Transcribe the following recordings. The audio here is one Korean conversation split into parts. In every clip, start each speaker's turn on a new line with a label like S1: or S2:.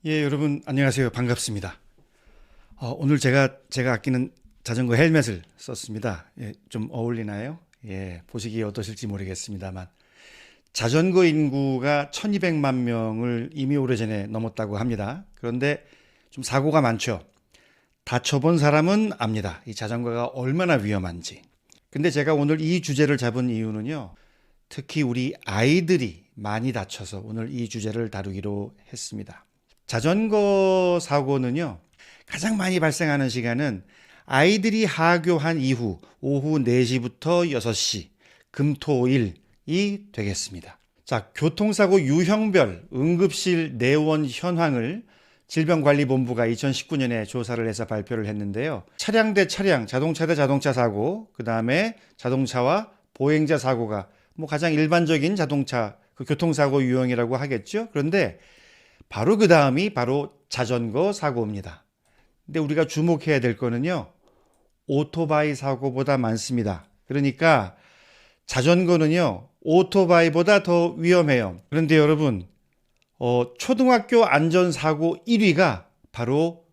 S1: 예, 여러분 안녕하세요. 반갑습니다. 오늘 제가 아끼는 자전거 헬멧을 썼습니다. 예, 좀 어울리나요? 예, 보시기에 어떠실지 모르겠습니다만 자전거 인구가 1200만 명을 이미 오래전에 넘었다고 합니다. 그런데 좀 사고가 많죠. 다쳐본 사람은 압니다. 이 자전거가 얼마나 위험한지. 근데 제가 오늘 이 주제를 잡은 이유는요. 특히 우리 아이들이 많이 다쳐서 오늘 이 주제를 다루기로 했습니다. 자전거 사고는요, 가장 많이 발생하는 시간은 아이들이 하교한 이후 오후 4시부터 6시, 금, 토, 일이 되겠습니다. 자, 교통사고 유형별 응급실 내원 현황을 질병관리본부가 2019년에 조사를 해서 발표를 했는데요. 차량 대 차량, 자동차 대 자동차 사고, 그 다음에 자동차와 보행자 사고가 가장 일반적인 자동차 교통사고 유형이라고 하겠죠. 그런데 바로 그 다음이 바로 자전거 사고입니다. 근데 우리가 주목해야 될 거는요, 오토바이 사고보다 많습니다. 그러니까 자전거는요, 오토바이보다 더 위험해요. 그런데 여러분, 초등학교 안전사고 1위가 바로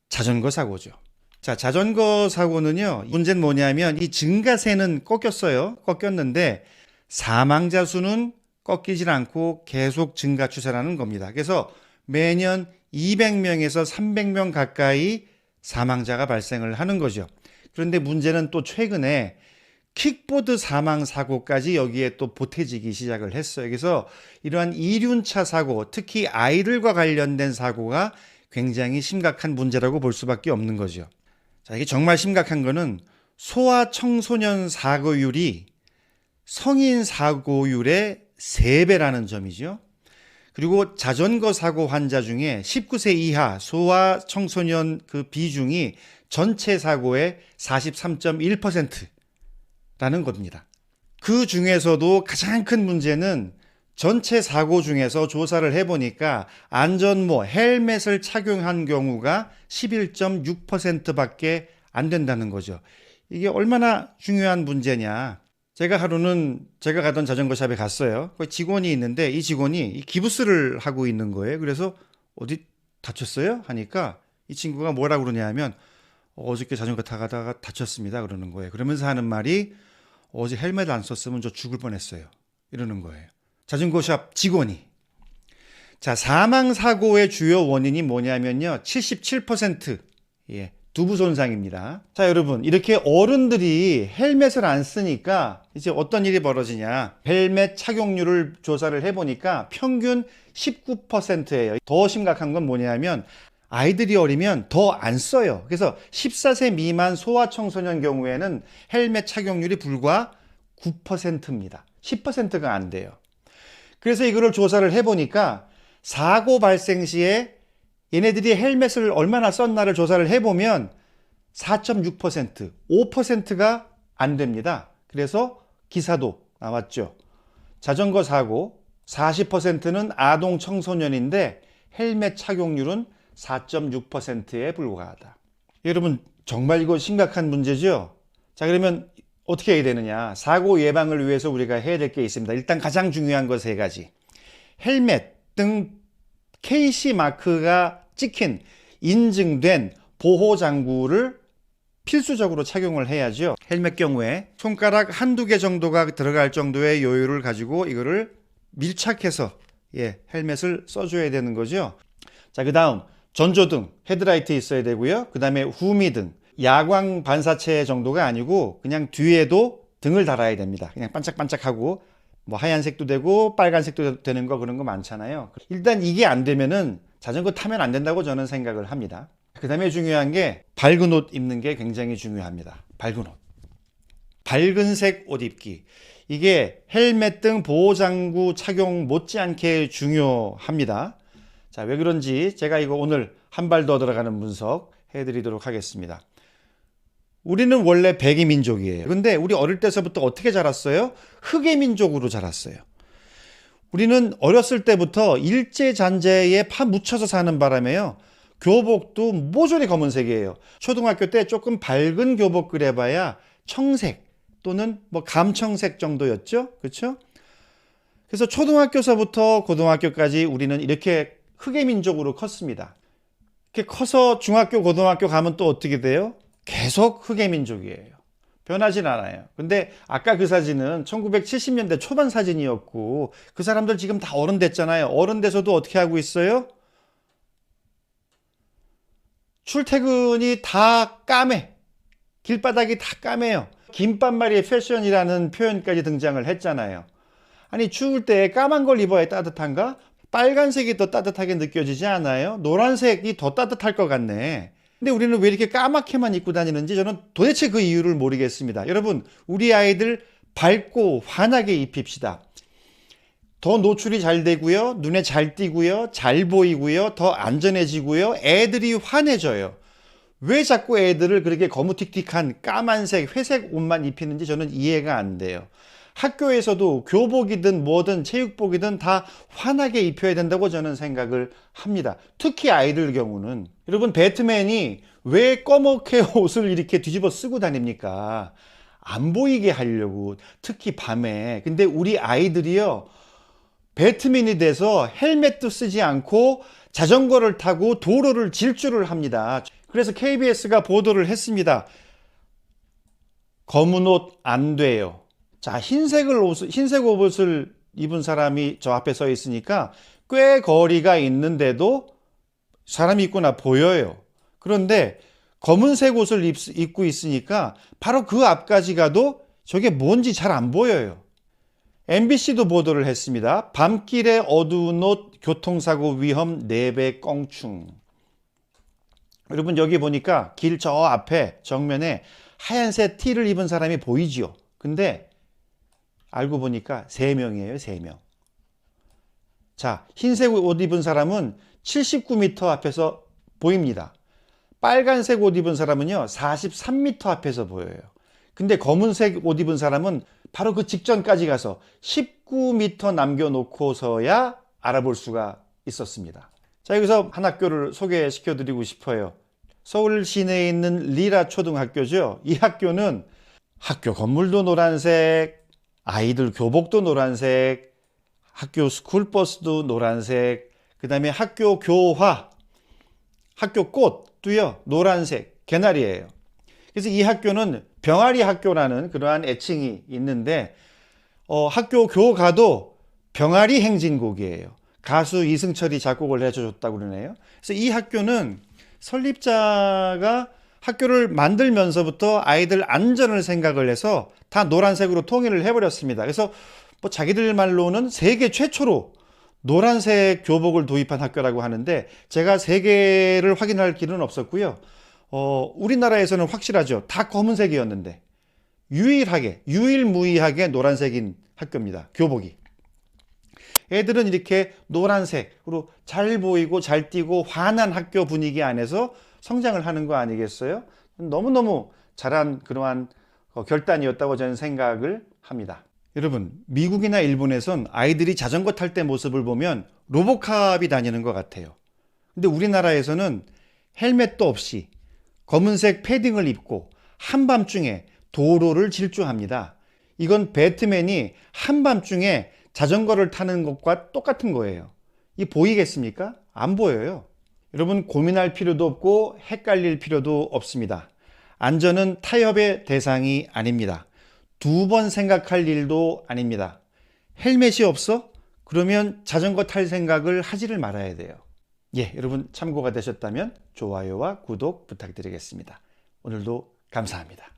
S1: 자전거 사고죠. 자, 자전거 사고는요, 문제는 뭐냐면 이 증가세는 꺾였어요. 꺾였는데 사망자 수는 꺾이질 않고 계속 증가 추세라는 겁니다. 그래서 매년 200명에서 300명 가까이 사망자가 발생을 하는 거죠. 그런데 문제는 또 최근에 킥보드 사망 사고까지 여기에 또 보태지기 시작을 했어요. 그래서 이러한 이륜차 사고, 특히 아이들과 관련된 사고가 굉장히 심각한 문제라고 볼 수밖에 없는 거죠. 자, 이게 정말 심각한 거는 소아청소년 사고율이 성인 사고율의 3배라는 점이죠. 그리고 자전거 사고 환자 중에 19세 이하 소아 청소년 그 비중이 전체 사고의 43.1%라는 겁니다. 그 중에서도 가장 큰 문제는 전체 사고 중에서 조사를 해보니까 안전모, 헬멧을 착용한 경우가 11.6%밖에 안 된다는 거죠. 이게 얼마나 중요한 문제냐. 제가 하루는 제가 가던 자전거 샵에 갔어요. 거기 직원이 있는데 이 직원이 기부스를 하고 있는 거예요. 그래서 어디 다쳤어요? 하니까 이 친구가 뭐라고 그러냐 하면 어저께 자전거 타다가 다쳤습니다. 그러는 거예요. 그러면서 하는 말이 어제 헬멧 안 썼으면 저 죽을 뻔했어요. 이러는 거예요. 자전거 샵 직원이. 자, 사망 사고의 주요 원인이 뭐냐면요. 77%. 예. 두부 손상입니다. 자, 여러분, 이렇게 어른들이 헬멧을 안 쓰니까 이제 어떤 일이 벌어지냐. 헬멧 착용률을 조사를 해보니까 평균 19%예요. 더 심각한 건 뭐냐면 아이들이 어리면 더 안 써요. 그래서 14세 미만 소아청소년 경우에는 헬멧 착용률이 불과 9%입니다. 10%가 안 돼요. 그래서 이거를 조사를 해보니까 사고 발생 시에 얘네들이 헬멧을 얼마나 썼나를 조사를 해보면 4.6%, 5%가 안 됩니다. 그래서 기사도 나왔죠. 자전거 사고 40%는 아동 청소년인데 헬멧 착용률은 4.6%에 불과하다. 여러분, 정말 이거 심각한 문제죠? 자, 그러면 어떻게 해야 되느냐? 사고 예방을 위해서 우리가 해야 될 게 있습니다. 일단 가장 중요한 거 3가지. 헬멧 등 KC 마크가 찍힌 인증된 보호장구를 필수적으로 착용을 해야죠. 헬멧 경우에 손가락 한두 개 정도가 들어갈 정도의 여유를 가지고 이거를 밀착해서 헬멧을 써줘야 되는 거죠. 자, 그 다음 전조등, 헤드라이트 있어야 되고요. 그 다음에 후미등, 야광 반사체 정도가 아니고 그냥 뒤에도 등을 달아야 됩니다. 그냥 반짝반짝하고 하얀색도 되고 빨간색도 되는 거 그런 거 많잖아요. 일단 이게 안 되면은 자전거 타면 안 된다고 저는 생각을 합니다. 그 다음에 중요한 게 밝은 옷 입는 게 굉장히 중요합니다. 밝은 옷. 밝은색 옷 입기. 이게 헬멧 등 보호장구 착용 못지않게 중요합니다. 자, 왜 그런지 제가 이거 오늘 한 발 더 들어가는 분석 해드리도록 하겠습니다. 우리는 원래 백의 민족이에요. 근데 우리 어릴 때서부터 어떻게 자랐어요? 흑의 민족으로 자랐어요. 우리는 어렸을 때부터 일제잔재에 파묻혀서 사는 바람에요. 교복도 모조리 검은색이에요. 초등학교 때 조금 밝은 교복 그래봐야 청색 또는 감청색 정도였죠. 그렇죠? 그래서 초등학교서부터 고등학교까지 우리는 이렇게 흑의 민족으로 컸습니다. 이렇게 커서 중학교, 고등학교 가면 또 어떻게 돼요? 계속 흑의 민족이에요. 변하진 않아요. 근데 아까 그 사진은 1970년대 초반 사진이었고 그 사람들 지금 다 어른 됐잖아요. 어른 돼서도 어떻게 하고 있어요? 출퇴근이 다 까매. 길바닥이 다 까매요. 긴반말이의 패션이라는 표현까지 등장을 했잖아요. 아니 추울 때 까만 걸 입어야 따뜻한가? 빨간색이 더 따뜻하게 느껴지지 않아요? 노란색이 더 따뜻할 것 같네. 근데 우리는 왜 이렇게 까맣게만 입고 다니는지 저는 도대체 그 이유를 모르겠습니다. 여러분, 우리 아이들 밝고 환하게 입힙시다. 더 노출이 잘 되고요. 눈에 잘 띄고요. 잘 보이고요. 더 안전해지고요. 애들이 환해져요. 왜 자꾸 애들을 그렇게 거무틱틱한 까만색, 회색 옷만 입히는지 저는 이해가 안 돼요. 학교에서도 교복이든 뭐든 체육복이든 다 환하게 입혀야 된다고 저는 생각을 합니다. 특히 아이들 경우는. 여러분, 배트맨이 왜 검게 옷을 이렇게 뒤집어 쓰고 다닙니까? 안 보이게 하려고, 특히 밤에. 근데 우리 아이들이요, 배트맨이 돼서 헬멧도 쓰지 않고 자전거를 타고 도로를 질주를 합니다. 그래서 KBS가 보도를 했습니다. 검은 옷 안 돼요. 자, 흰색 옷을 입은 사람이 저 앞에 서 있으니까 꽤 거리가 있는데도 사람이 있구나 보여요. 그런데 검은색 옷을 입고 있으니까 바로 그 앞까지 가도 저게 뭔지 잘 안 보여요. MBC도 보도를 했습니다. 밤길에 어두운 옷, 교통사고 위험 4배 껑충. 여러분, 여기 보니까 길 저 앞에 정면에 하얀색 티를 입은 사람이 보이지요. 근데 알고 보니까 3명이에요, 3명. 자, 흰색 옷 입은 사람은 79m 앞에서 보입니다. 빨간색 옷 입은 사람은요, 43m 앞에서 보여요. 근데 검은색 옷 입은 사람은 바로 그 직전까지 가서 19m 남겨놓고서야 알아볼 수가 있었습니다. 자, 여기서 한 학교를 소개시켜 드리고 싶어요. 서울 시내에 있는 리라 초등학교죠. 이 학교는 학교 건물도 노란색, 아이들 교복도 노란색, 학교 스쿨버스도 노란색, 그 다음에 학교 교화, 학교 꽃도요, 노란색, 개나리예요. 그래서 이 학교는 병아리 학교라는 그러한 애칭이 있는데, 학교 교가도 병아리 행진곡이에요. 가수 이승철이 작곡을 해줬다고 그러네요. 그래서 이 학교는 설립자가 학교를 만들면서부터 아이들 안전을 생각을 해서 다 노란색으로 통일을 해버렸습니다. 그래서 뭐 자기들 말로는 세계 최초로 노란색 교복을 도입한 학교라고 하는데 제가 세계를 확인할 길은 없었고요. 우리나라에서는 확실하죠. 다 검은색이었는데 유일무이하게 노란색인 학교입니다. 교복이. 애들은 이렇게 노란색으로 잘 보이고 잘 띄고 환한 학교 분위기 안에서 성장을 하는 거 아니겠어요? 너무너무 잘한 그러한 결단이었다고 저는 생각을 합니다. 여러분, 미국이나 일본에선 아이들이 자전거 탈 때 모습을 보면 로보캅이 다니는 것 같아요. 근데 우리나라에서는 헬멧도 없이 검은색 패딩을 입고 한밤중에 도로를 질주합니다. 이건 배트맨이 한밤중에 자전거를 타는 것과 똑같은 거예요. 이 보이겠습니까? 안 보여요. 여러분, 고민할 필요도 없고 헷갈릴 필요도 없습니다. 안전은 타협의 대상이 아닙니다. 2번 생각할 일도 아닙니다. 헬멧이 없어? 그러면 자전거 탈 생각을 하지를 말아야 돼요. 예, 여러분 참고가 되셨다면 좋아요와 구독 부탁드리겠습니다. 오늘도 감사합니다.